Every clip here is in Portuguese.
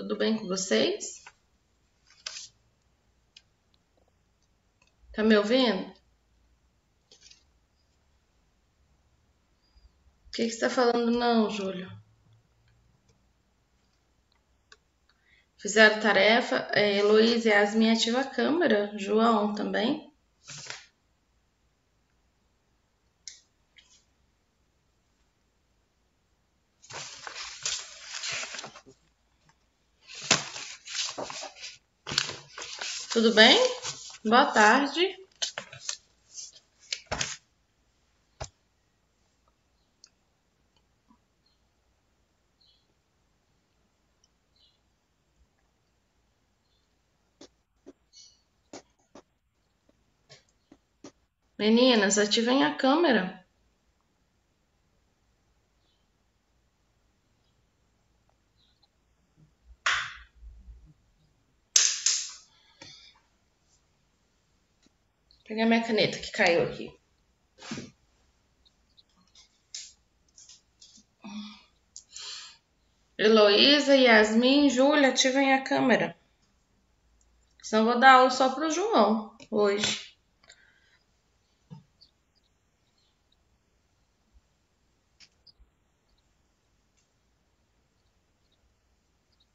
Tudo bem com vocês? Tá me ouvindo? O que você tá falando não, Júlio? Fizeram tarefa? Heloísa e Yasmin ativa a câmera. João também. Tudo bem? Boa tarde. Meninas, ativem a câmera. Vou pegar minha caneta que caiu aqui. Heloísa, Yasmin, Júlia, ativem a câmera. Senão eu vou dar aula só pro João hoje.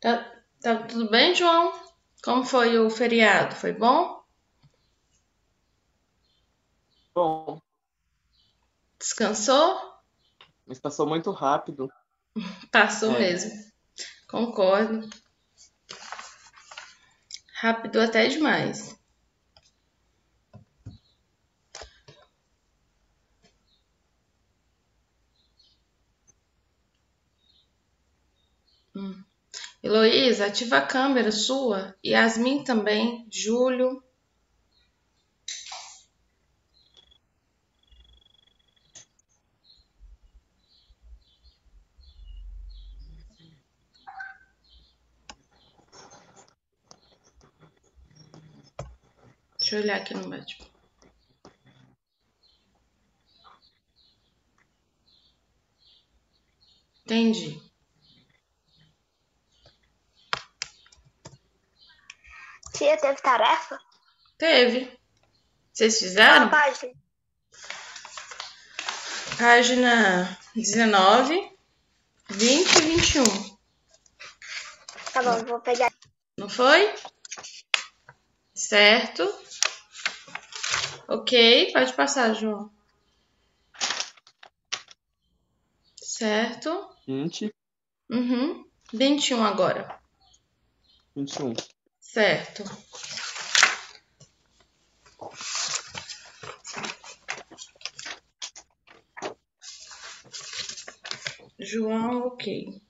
Tá tudo bem, João? Como foi o feriado? Foi bom? Bom, Descansou? mas passou muito rápido. Passou É, mesmo. Concordo. Rápido até demais. Heloísa, ativa a câmera sua. Yasmin também. Júlio. Deixa eu olhar aqui no bate. Entendi. Tia, teve tarefa? Teve. Vocês Qual fizeram? página? Página 19, 20 e 21. Tá bom, vou pegar. Não foi? Certo. Ok, pode passar, João. Certo. 20, Uhum. 21 agora. 21. Certo. João, ok.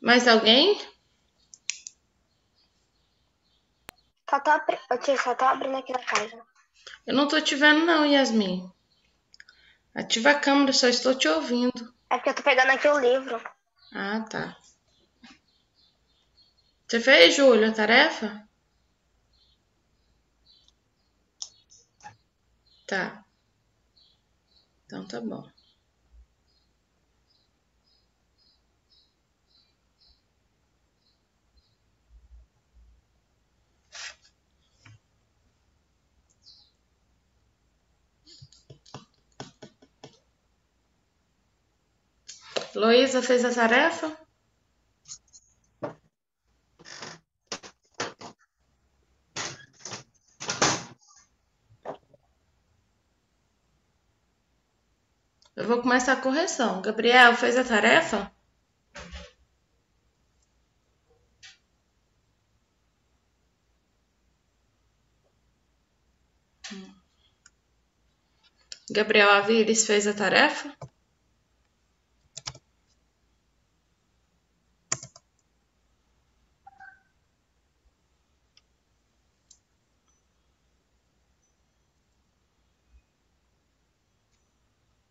Mais alguém? Só tô abrindo aqui na página. Eu não tô te vendo não, Yasmin. Ativa a câmera, só estou te ouvindo. É porque eu tô pegando aqui o livro. Ah, tá. Você fez, Júlio, a tarefa? Tá. Então tá bom. Luísa fez a tarefa? Eu vou começar a correção. Gabriel fez a tarefa? Gabriel Avires fez a tarefa?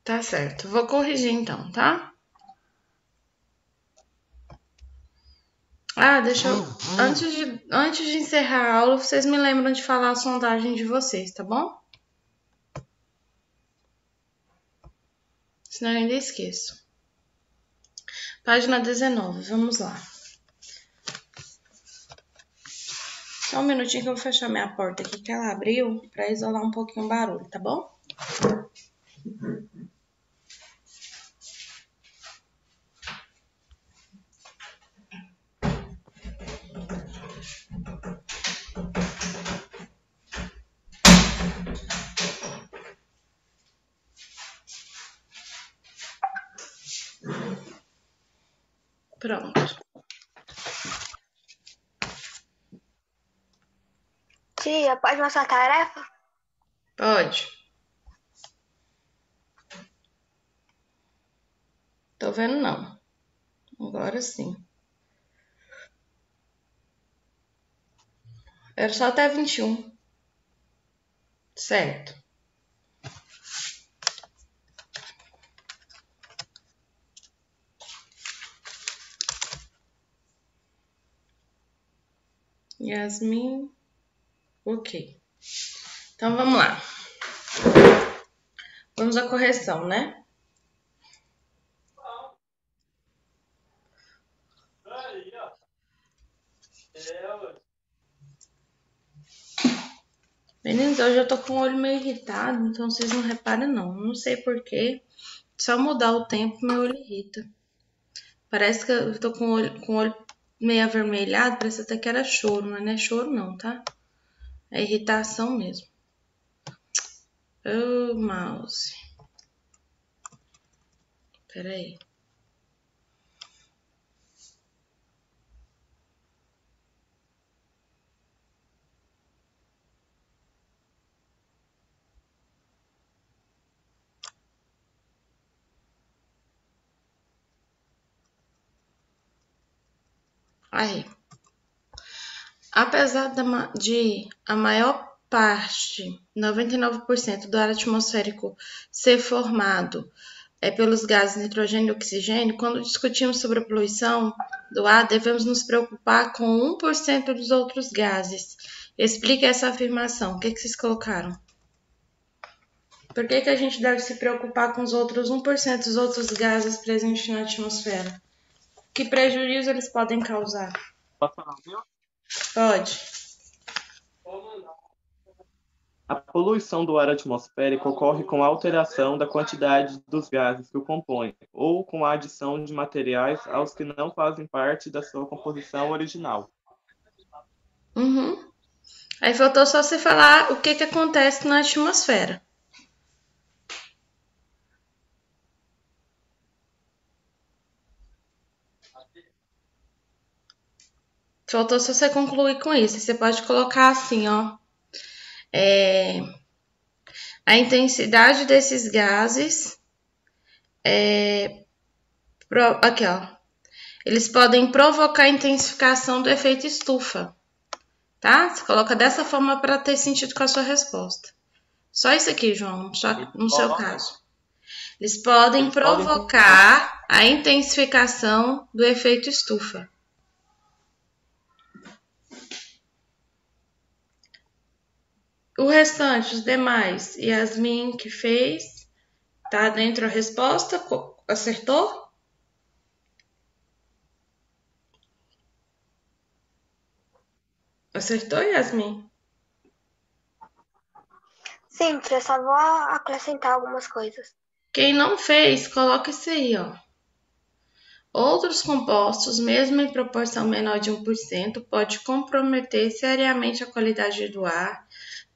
Tá certo. Vou corrigir então, tá? Ah, deixa eu. Antes de encerrar a aula, vocês me lembram de falar a sondagem de vocês, tá bom? Senão eu ainda esqueço. Página 19, vamos lá. Só um minutinho que eu vou fechar minha porta aqui, que ela abriu, para isolar um pouquinho o barulho, tá bom? Pronto. Tia, pode mostrar a tarefa? Pode. Tô vendo não. Agora sim. Era só até 21. Certo. Yasmin. Ok. Então, vamos lá. Vamos à correção, né? Meninos, hoje eu tô com o olho meio irritado, então vocês não reparam não. Não sei porquê. Só mudar o tempo, meu olho irrita. Parece que eu tô com o olho meio avermelhado, parece até que era choro, mas não é choro não, tá? É irritação mesmo. Ô, mouse. Pera aí. Aí. Apesar de a maior parte, 99% do ar atmosférico ser formado pelos gases nitrogênio e oxigênio, quando discutimos sobre a poluição do ar, devemos nos preocupar com 1% dos outros gases. Explique essa afirmação. O que vocês colocaram? Por que a gente deve se preocupar com os outros 1% dos outros gases presentes na atmosfera? Que prejuízo eles podem causar? Pode. A poluição do ar atmosférico ocorre com a alteração da quantidade dos gases que o compõem, ou com a adição de materiais aos que não fazem parte da sua composição original. Uhum. Aí faltou só você falar o que acontece na atmosfera. Faltou só você concluir com isso. Você pode colocar assim, ó. A intensidade desses gases aqui, ó. Eles podem provocar a intensificação do efeito estufa, tá? Você coloca dessa forma para ter sentido com a sua resposta. Só isso aqui, João, só no seu caso. Eles podem provocar a intensificação do efeito estufa. O restante, os demais, Yasmin que fez, tá dentro a resposta? Acertou? Acertou, Yasmin? Sim, tia, só vou acrescentar algumas coisas. Quem não fez, coloca isso aí, ó. Outros compostos, mesmo em proporção menor de 1%, pode comprometer seriamente a qualidade do ar,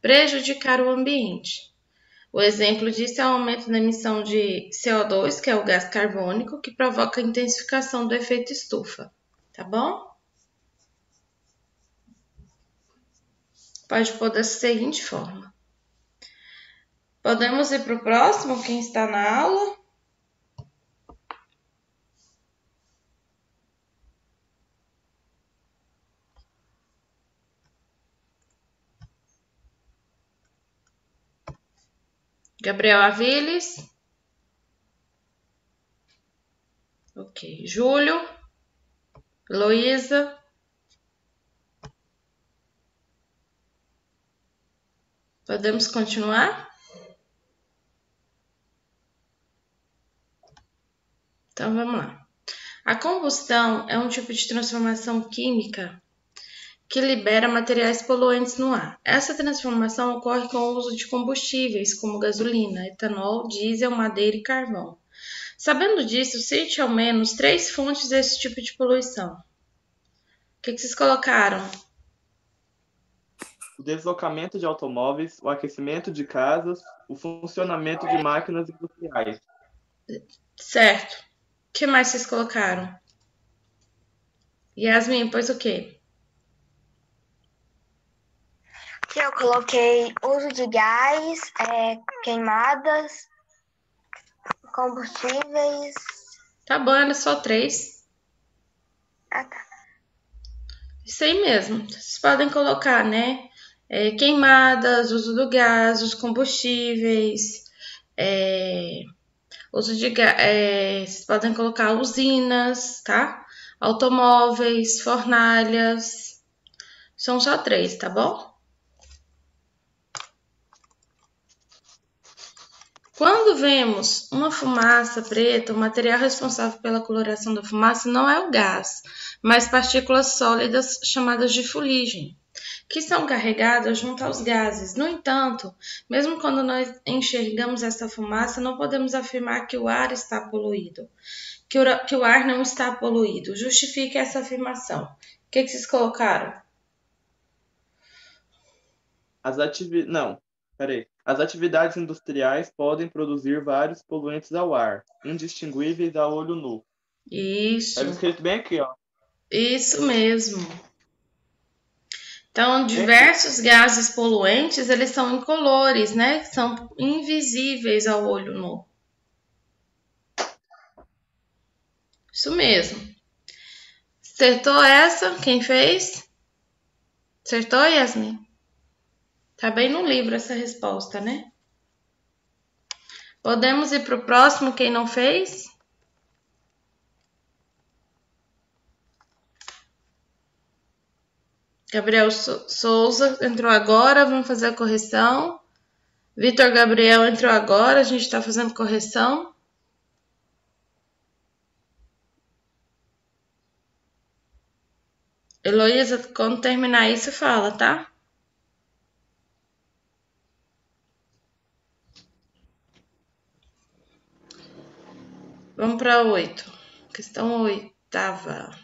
prejudicar o ambiente. O exemplo disso é o aumento na emissão de CO2, que é o gás carbônico, que provoca a intensificação do efeito estufa. Tá bom? Pode pôr da seguinte forma. Podemos ir para o próximo, quem está na aula? Gabriel Aviles. Ok. Júlio. Heloísa. Podemos continuar? Então, vamos lá. A combustão é um tipo de transformação química que libera materiais poluentes no ar. Essa transformação ocorre com o uso de combustíveis como gasolina, etanol, diesel, madeira e carvão. Sabendo disso, cite ao menos 3 fontes desse tipo de poluição. O que vocês colocaram? O deslocamento de automóveis, o aquecimento de casas, o funcionamento de máquinas industriais. Certo. O que mais vocês colocaram? Yasmin, pôs o quê? Eu coloquei uso de gás, queimadas, combustíveis. Tá bom, era só 3. Ah, tá. Isso aí mesmo. Vocês podem colocar, né? Queimadas, uso do gás, os combustíveis, uso de gás. Vocês podem colocar usinas, tá? Automóveis, fornalhas. São só 3, tá bom? Quando vemos uma fumaça preta, o material responsável pela coloração da fumaça não é o gás, mas partículas sólidas chamadas de fuligem, que são carregadas junto aos gases. No entanto, mesmo quando nós enxergamos essa fumaça, não podemos afirmar que o ar está poluído, que o ar não está poluído. Justifique essa afirmação. O que vocês colocaram? As atividades industriais podem produzir vários poluentes ao ar, indistinguíveis a olho nu. Isso. Tá escrito bem aqui, ó. Isso mesmo. Então, diversos gases poluentes, eles são incolores, né? São invisíveis ao olho nu. Isso mesmo. Acertou essa? Quem fez? Acertou, Yasmin? Tá bem no livro essa resposta, né? Podemos ir para o próximo, quem não fez? Gabriel Souza entrou agora, vamos fazer a correção. Vitor Gabriel entrou agora, a gente está fazendo correção. Heloísa, quando terminar isso, fala, tá? Vamos para 8. Questão 8ª.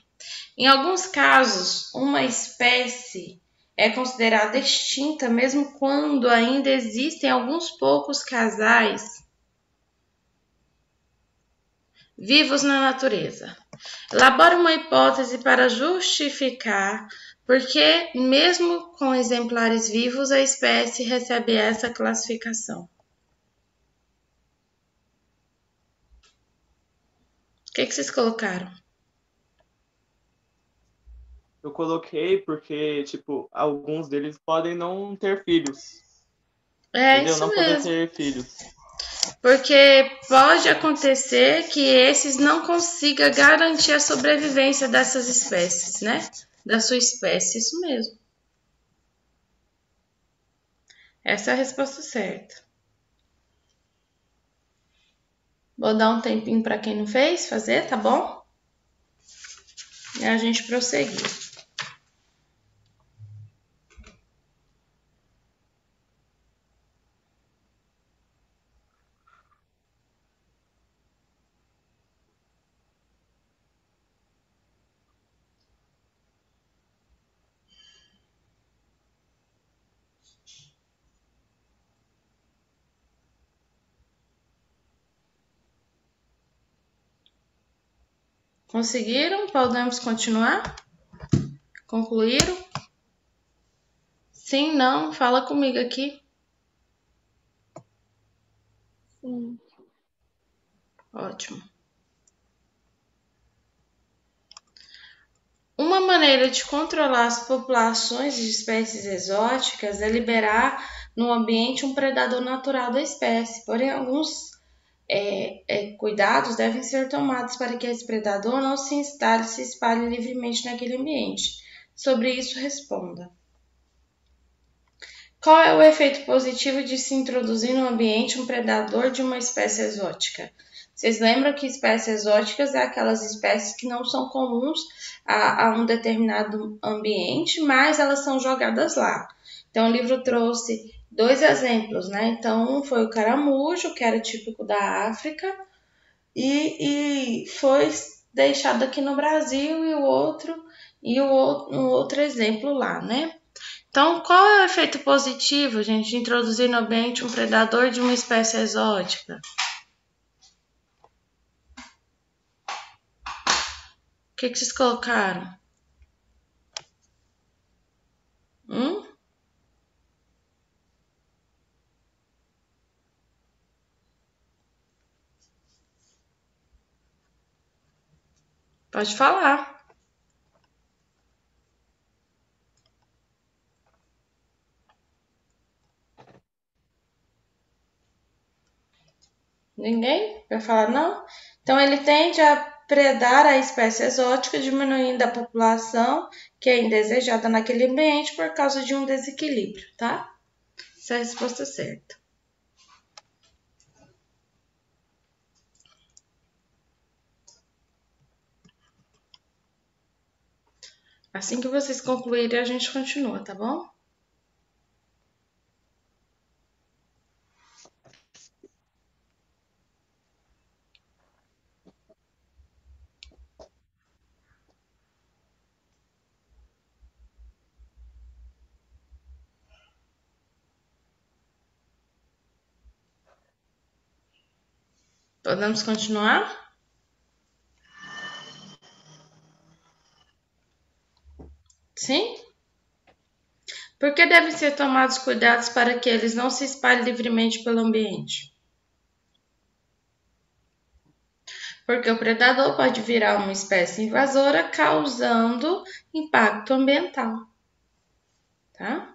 Em alguns casos, uma espécie é considerada extinta mesmo quando ainda existem alguns poucos casais vivos na natureza. Elabora uma hipótese para justificar porque, mesmo com exemplares vivos, a espécie recebe essa classificação. O que vocês colocaram? Eu coloquei porque, tipo, alguns deles podem não ter filhos. Entendeu? Isso não mesmo. poder ter filhos. Porque pode acontecer que esses não consigam garantir a sobrevivência dessas espécies, né? Da sua espécie, isso mesmo. Essa é a resposta certa. Vou dar um tempinho para quem não fez fazer, tá bom? E a gente prosseguir. Conseguiram? Podemos continuar? Concluíram? Sim, não? Fala comigo aqui. Sim. Ótimo. Uma maneira de controlar as populações de espécies exóticas é liberar no ambiente um predador natural da espécie. Porém, alguns cuidados devem ser tomados para que esse predador não se instale e se espalhe livremente naquele ambiente. Sobre isso, responda. Qual é o efeito positivo de se introduzir no ambiente um predador de uma espécie exótica? Vocês lembram que espécies exóticas é aquelas espécies que não são comuns a um determinado ambiente, mas elas são jogadas lá. Então, o livro trouxe 2 exemplos, né? Então, um foi o caramujo, que era típico da África, e foi deixado aqui no Brasil, e um outro exemplo lá, né? Então, qual é o efeito positivo, gente, de introduzir no ambiente um predador de uma espécie exótica? O que vocês colocaram? Pode falar. Ninguém vai falar não? Então, ele tende a predar a espécie exótica, diminuindo a população que é indesejada naquele ambiente por causa de um desequilíbrio, tá? Essa é a resposta certa. Assim que vocês concluírem, a gente continua, tá bom? Podemos continuar? Sim? Por que devem ser tomados cuidados para que eles não se espalhem livremente pelo ambiente? Porque o predador pode virar uma espécie invasora, causando impacto ambiental, tá?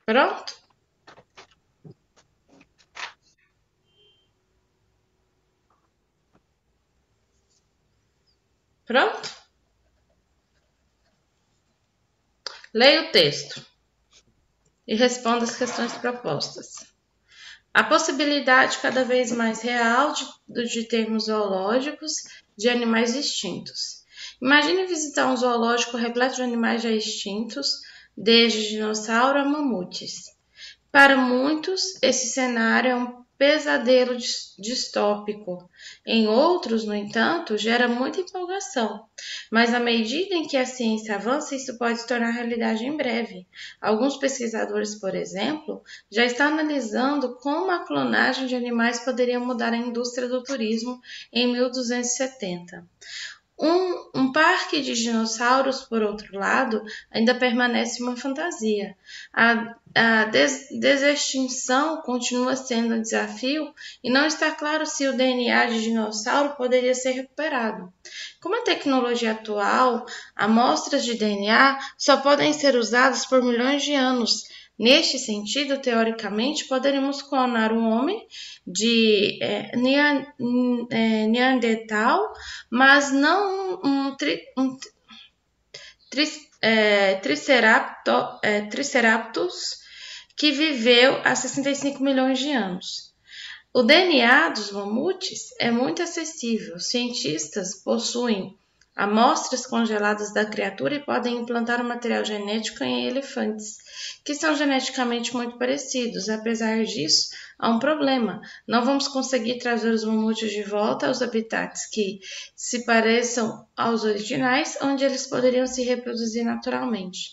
Pronto? Pronto? Leia o texto e responda as questões propostas. A possibilidade cada vez mais real de termos zoológicos de animais extintos. Imagine visitar um zoológico repleto de animais já extintos, desde dinossauro a mamutes. Para muitos, esse cenário é um pesadelo distópico. Em outros, no entanto, gera muita empolgação. Mas à medida em que a ciência avança, isso pode se tornar realidade em breve. Alguns pesquisadores, por exemplo, já estão analisando como a clonagem de animais poderia mudar a indústria do turismo em 1270. Um parque de dinossauros, por outro lado, ainda permanece uma fantasia. A desextinção continua sendo um desafio e não está claro se o DNA de dinossauro poderia ser recuperado. Como a tecnologia atual, amostras de DNA só podem ser usadas por milhões de anos. Neste sentido, teoricamente, poderíamos clonar um homem de Neandertal, mas não um Triceratops que viveu há 65 milhões de anos. O DNA dos mamutes é muito acessível. Cientistas possuem amostras congeladas da criatura e podem implantar o material genético em elefantes, que são geneticamente muito parecidos. Apesar disso, há um problema. Não vamos conseguir trazer os mamutes de volta aos habitats que se pareçam aos originais, onde eles poderiam se reproduzir naturalmente.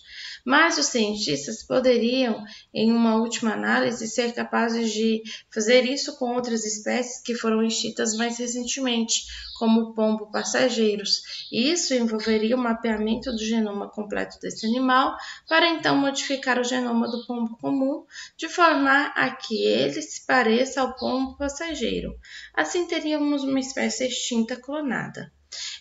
mas os cientistas poderiam, em uma última análise, ser capazes de fazer isso com outras espécies que foram extintas mais recentemente, como o pombo passageiros. E isso envolveria o mapeamento do genoma completo desse animal, para então modificar o genoma do pombo comum, de forma a que ele se pareça ao pombo passageiro. Assim teríamos uma espécie extinta clonada.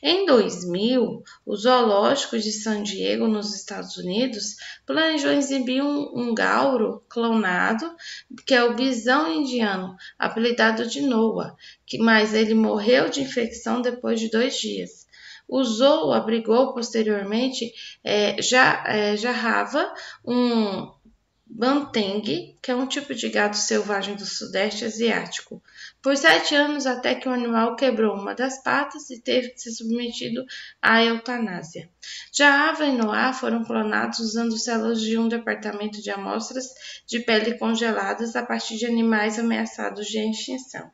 Em 2000, o Zoológico de San Diego, nos Estados Unidos, planejou exibir um gauro clonado, que é o bisão indiano, apelidado de Noah, mas ele morreu de infecção depois de 2 dias. O zoo abrigou posteriormente Jarrava, um Banteng, que é um tipo de gado selvagem do Sudeste Asiático, por 7 anos, até que o animal quebrou uma das patas e teve que ser submetido à eutanásia. Já Ava e Noah foram clonados usando células de um departamento de amostras de pele congeladas a partir de animais ameaçados de extinção.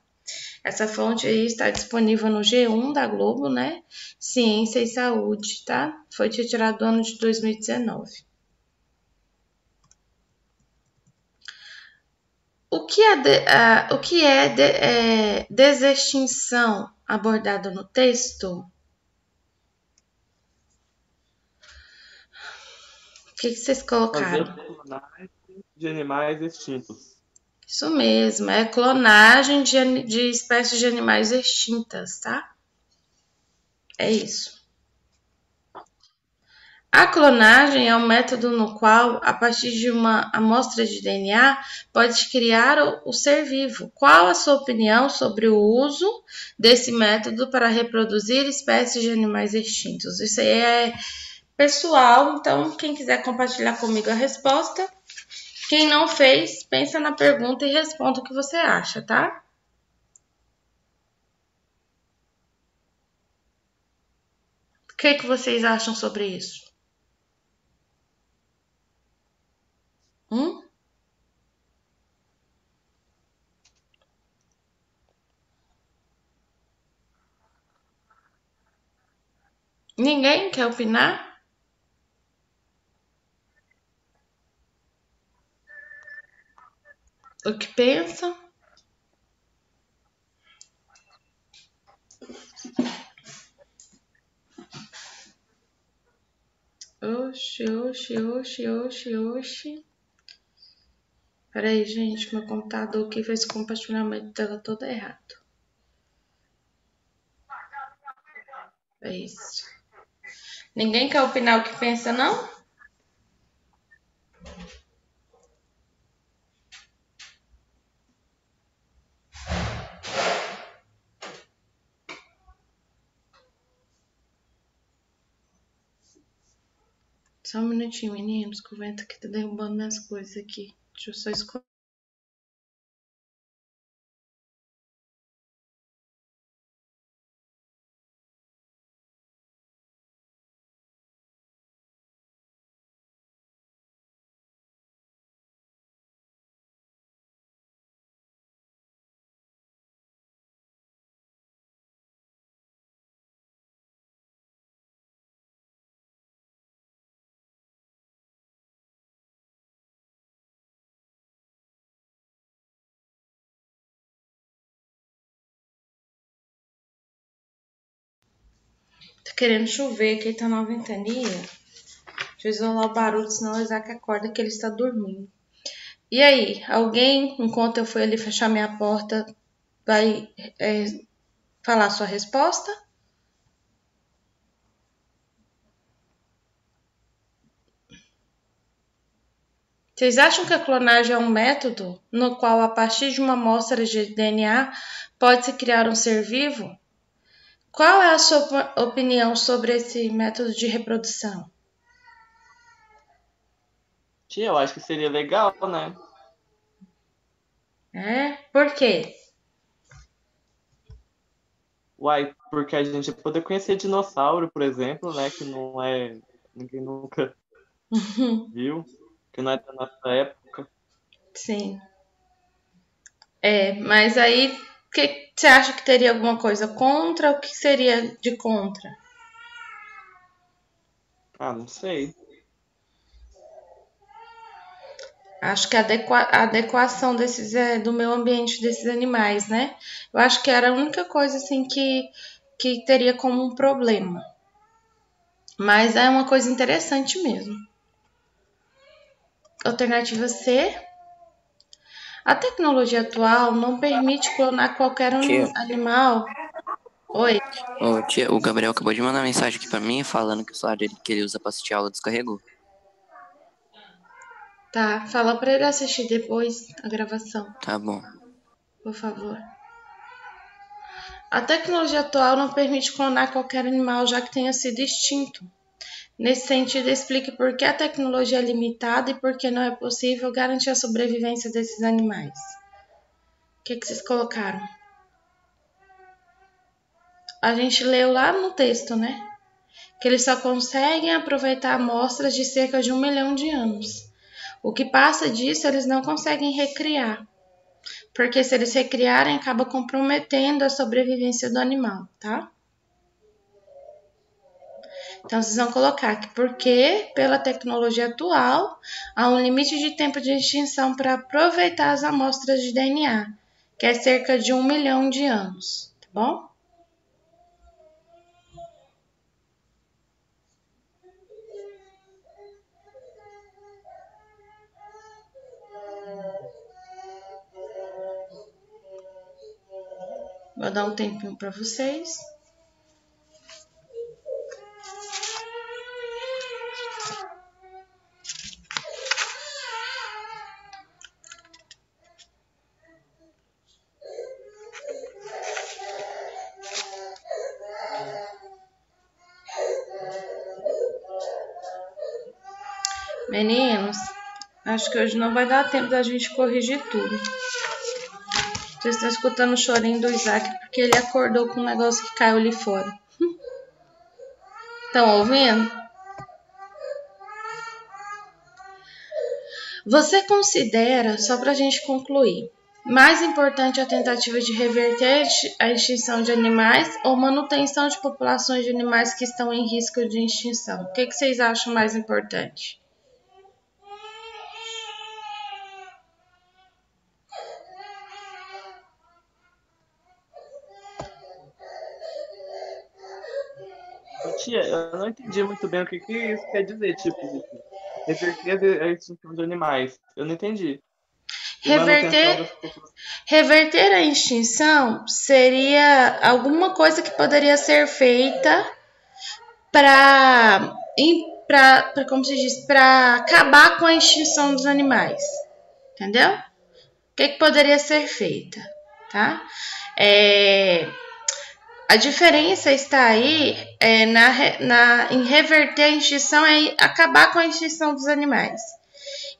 Essa fonte aí está disponível no G1 da Globo, né? Ciência e Saúde, tá? Foi retirado do ano de 2019. O que é desextinção abordado no texto? O que vocês colocaram? Fazer clonagem de animais extintos. Isso mesmo, é clonagem de espécies de animais extintas, tá? É isso. A clonagem é um método no qual, a partir de uma amostra de DNA, pode criar o ser vivo. Qual a sua opinião sobre o uso desse método para reproduzir espécies de animais extintos? Isso aí é pessoal, então quem quiser compartilhar comigo a resposta, quem não fez, pensa na pergunta e responda o que você acha, tá? O que vocês acham sobre isso? Ninguém quer opinar? O que pensa? Oxi. Peraí, gente, meu computador aqui fez o compartilhamento dela todo errado. É isso. Ninguém quer opinar o que pensa, não? Só um minutinho, meninos, que o vento aqui tá derrubando minhas coisas aqui. Deixa eu só escolher. Tá querendo chover, aqui tá na ventania. Deixa eu isolar o barulho, senão o Isaac acorda que ele está dormindo. E aí, alguém, enquanto eu fui ali fechar minha porta, vai falar sua resposta? Vocês acham que a clonagem é um método no qual, a partir de uma amostra de DNA, pode-se criar um ser vivo? Qual é a sua opinião sobre esse método de reprodução? Tia, eu acho que seria legal, né? Por quê? Uai, porque a gente poder conhecer dinossauro, por exemplo, né? Que não é. Ninguém nunca viu, que não é da nossa época. Sim. Mas aí, você acha que teria alguma coisa contra? O que seria de contra? Ah, não sei. Acho que a adequação do meio ambiente desses animais, né? Eu acho que era a única coisa assim que teria como um problema. Mas é uma coisa interessante mesmo. Alternativa C. A tecnologia atual não permite clonar qualquer Tia, animal. Oi. tia, o Gabriel acabou de mandar mensagem aqui pra mim falando que o celular dele que ele usa pra assistir aula descarregou. Tá, fala pra ele assistir depois a gravação, Tá bom. por favor. A tecnologia atual não permite clonar qualquer animal já que tenha sido extinto. Nesse sentido, explique por que a tecnologia é limitada e por que não é possível garantir a sobrevivência desses animais. O que vocês colocaram? A gente leu lá no texto, né? Que eles só conseguem aproveitar amostras de cerca de 1 milhão de anos. O que passa disso, eles não conseguem recriar. Porque se eles recriarem, acaba comprometendo a sobrevivência do animal, tá? Então, vocês vão colocar que porque, pela tecnologia atual, há um limite de tempo de extinção para aproveitar as amostras de DNA, que é cerca de 1 milhão de anos, tá bom? Vou dar um tempinho para vocês. Meninos, acho que hoje não vai dar tempo da gente corrigir tudo. Vocês estão escutando o chorinho do Isaac porque ele acordou com um negócio que caiu ali fora. Estão ouvindo? Você considera, só para a gente concluir, mais importante a tentativa de reverter a extinção de animais ou manutenção de populações de animais que estão em risco de extinção? O que vocês acham mais importante? Tia, eu não entendi muito bem o que isso quer dizer, tipo, reverter a extinção de animais. Eu não entendi. E manutenção das populações. Reverter a extinção seria alguma coisa que poderia ser feita para como se diz, para acabar com a extinção dos animais, entendeu? O que poderia ser feita, tá? A diferença está aí em reverter a extinção, é acabar com a extinção dos animais.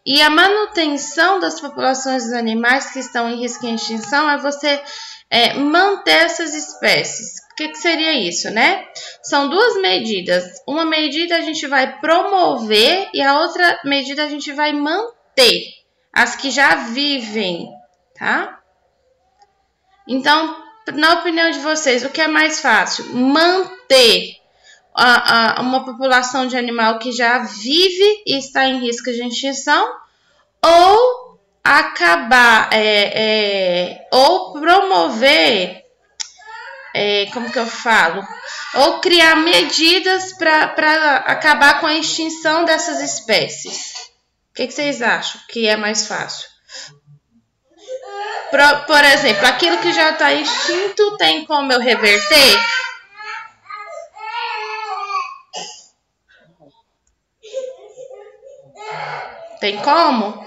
E a manutenção das populações dos animais que estão em risco de extinção é você manter essas espécies. O que seria isso, né? São duas medidas. Uma medida a gente vai promover e a outra medida a gente vai manter. As que já vivem, tá? Então, na opinião de vocês, o que é mais fácil? Manter uma população de animal que já vive e está em risco de extinção, ou acabar, ou promover, como que eu falo? Ou criar medidas para acabar com a extinção dessas espécies. O que vocês acham que é mais fácil? Por exemplo, aquilo que já está extinto, tem como eu reverter? Tem como?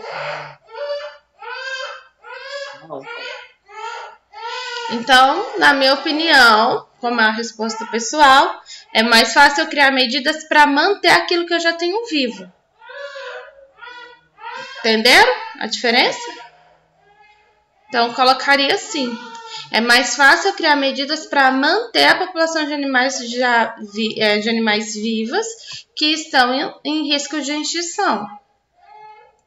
Então, na minha opinião, como é a resposta pessoal, é mais fácil eu criar medidas para manter aquilo que eu já tenho vivo. Entenderam a diferença? Então, colocaria assim. É mais fácil eu criar medidas para manter a população de animais de animais vivas que estão em risco de extinção.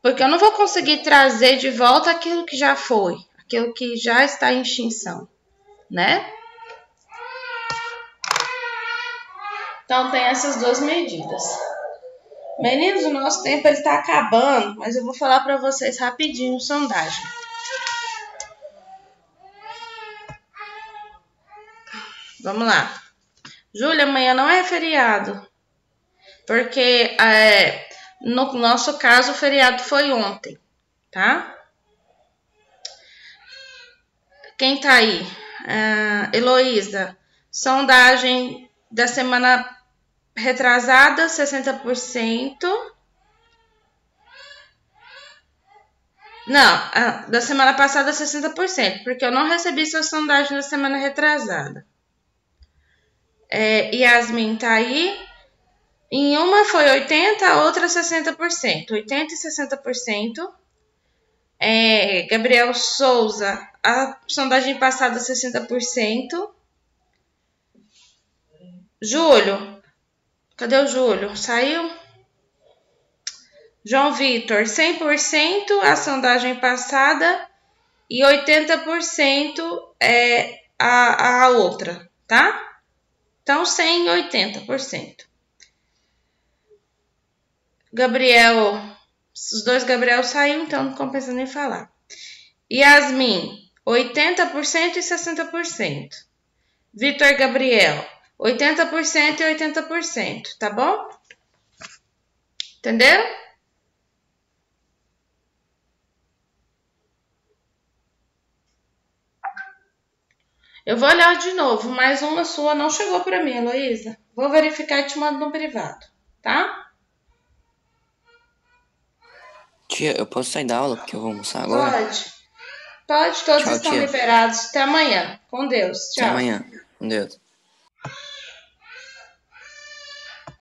Porque eu não vou conseguir trazer de volta aquilo que já foi, aquilo que já está em extinção, né? Então, tem essas duas medidas. Meninos, o nosso tempo está acabando, mas eu vou falar para vocês rapidinho sondagem. Vamos lá. Júlia, amanhã não é feriado, porque no nosso caso o feriado foi ontem, tá? Quem tá aí? Heloísa, sondagem da semana retrasada, 60%. Não, da semana passada, 60%, porque eu não recebi sua sondagem da semana retrasada. Yasmin tá aí. Em uma foi 80%, a outra 60%. 80% e 60%. Gabriel Souza, a sondagem passada 60%. Júlio, cadê o Júlio? Saiu? João Vitor, 100% a sondagem passada e 80% é a outra, tá? Então, 100 e 80%. Gabriel, os dois Gabriel saiu, então não compensa nem falar. Yasmin, 80% e 60%. Vitor Gabriel, 80% e 80%, tá bom? Entenderam? Eu vou olhar de novo, mas uma sua não chegou para mim, Heloísa. Vou verificar e te mando no privado, tá? Tia, eu posso sair da aula porque eu vou almoçar agora? Pode, todos Tchau, estão tia. liberados. Até amanhã. Com Deus. Tchau. Até amanhã. Com Deus.